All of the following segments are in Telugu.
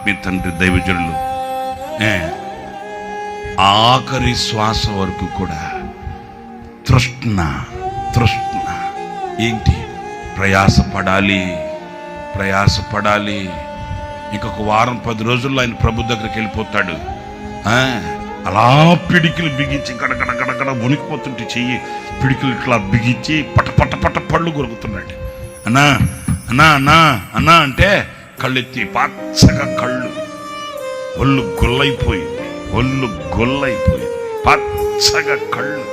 ఆత్మీయ తండ్రి దైవజనులు ఆఖరి శ్వాస వరకు కూడా తృష్ణ ఏంటి? ప్రయాసపడాలి. ఇంకొక వారం 10 రోజుల్లో ఆయన ప్రభు దగ్గరికి వెళ్ళిపోతాడు. అలా పిడికిలు బిగించి గడగడ వణికిపోతుంటే చెయ్యి పిడికిలు ఇట్లా బిగించి పట పళ్ళు కొరుకుతున్నాడు. అన్నా అన్నా అన్నా అన్నా అంటే కళ్ళెత్తి పచ్చగా కళ్ళు, ఒళ్ళు గొల్లైపోయింది, పచ్చగా కళ్ళు.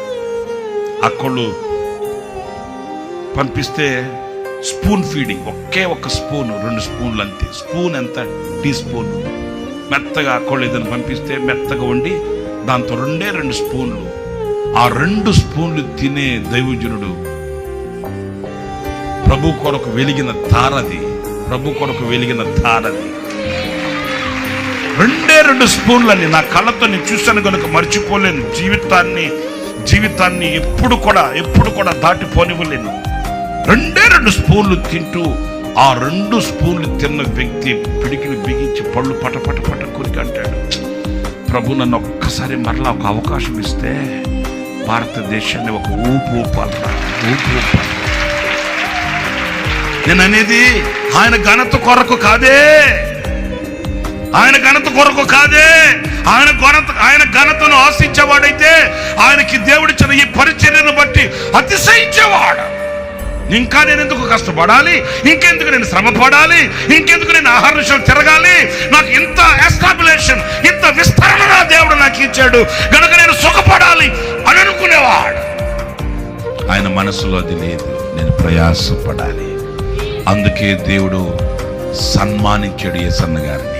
ఆ కళ్ళు పంపిస్తే స్పూన్ ఫీడింగ్, ఒక్క స్పూన్ 2 స్పూన్లు అంతే. స్పూన్ ఎంత? Teaspoon. మెత్తగా ఆ కళ్ళు ఏదైనా పంపిస్తే మెత్తగా వండి దాంతో 2 స్పూన్లు. ఆ 2 స్పూన్లు తినే దైవజనుడు ప్రభు కొరకు వెలిగిన తారది. 2 స్పూన్లని నా కళ్ళతో నేను చూశాను కనుక మర్చిపోలేను. జీవితాన్ని ఎప్పుడు కూడా దాటిపోనివ్వలేను. 2 స్పూన్లు తింటూ ఆ 2 స్పూన్లు తిన్న వ్యక్తి పిడికిని బిగించి పళ్ళు పట కొరికి అంటాడు, ప్రభు నన్ను ఒక్కసారి మరలా ఒక అవకాశం ఇస్తే భారతదేశాన్ని ఒక ఊపు ఊపాలి. నేను అనేది ఆయన ఘనత కొరకు కాదే, ఆయన ఘనతను ఆశించేవాడైతే ఆయనకి దేవుడిచ్చిన ఈ పరిచర్యను బట్టి అతిశయించేవాడు. ఇంకా నేను ఎందుకు కష్టపడాలి? ఇంకెందుకు నేను శ్రమ పడాలి? ఇంకెందుకు నేను ఆహర్నిశలు తిరగాలి? నాకు ఇంత ఎస్టాబ్లిషన్, ఇంత విస్తరణ నా దేవుడు నాకు ఇచ్చాడు కనుక నేను సుఖపడాలి అని అనుకునేవాడు. ఆయన మనసులో అది లేదు, నేను ప్రయాసపడాలి. అందుకే దేవుడు సన్మానించాడు యేసన్న గారిని.